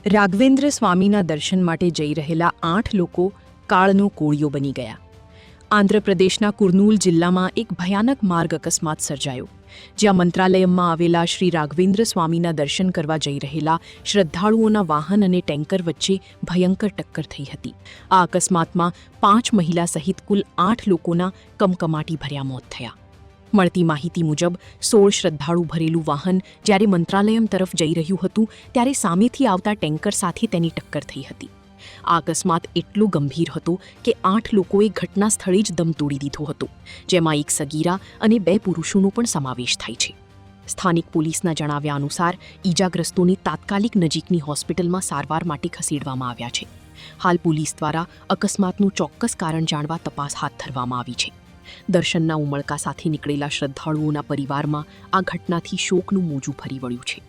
રાઘવેન્દ્ર સ્વામીના દર્શન માટે જઈ રહેલા 8 લોકો કાળનો કોળિયો બની ગયા. આંધ્રપ્રદેશના કુર્નૂલ જિલ્લામાં એક ભયાનક માર્ગ અકસ્માત સર્જાયો, જ્યાં મંત્રાલયમમાં આવેલા શ્રી રાઘવેન્દ્ર સ્વામીના દર્શન કરવા જઈ રહેલા શ્રદ્ધાળુઓના વાહન અને ટેન્કર વચ્ચે ભયંકર ટક્કર થઈ હતી. આ અકસ્માતમાં 5 મહિલા સહિત કુલ 8 લોકોના કમકમાટી ભર્યા મોત થયા. મળતી માહિતી મુજબ 16 શ્રદ્ધાળુ ભરેલું વાહન જ્યારે મંત્રાલયમ તરફ જઈ રહ્યું હતું ત્યારે સામેથી આવતા ટેન્કર સાથે તેની ટક્કર થઈ હતી. આ અકસ્માત એટલો ગંભીર હતો કે 8 લોકોએ ઘટના સ્થળે જ દમ તોડી દીધો હતો, જેમાં એક સગીરા અને 2 પુરુષોનો પણ સમાવેશ થાય છે. સ્થાનિક પોલીસના જણાવ્યા અનુસાર ઈજાગ્રસ્તોને તાત્કાલિક નજીકની હોસ્પિટલમાં સારવાર માટે ખસેડવામાં આવ્યા છે. હાલ પોલીસ દ્વારા અકસ્માતનું ચોક્કસ કારણ જાણવા તપાસ હાથ ધરવામાં આવી છે. દર્શનના ઉમળકા સાથે નીકળેલા શ્રદ્ધાળુઓના પરિવારમાં આ ઘટનાથી શોકનું મોજું ફરી વળ્યું છે.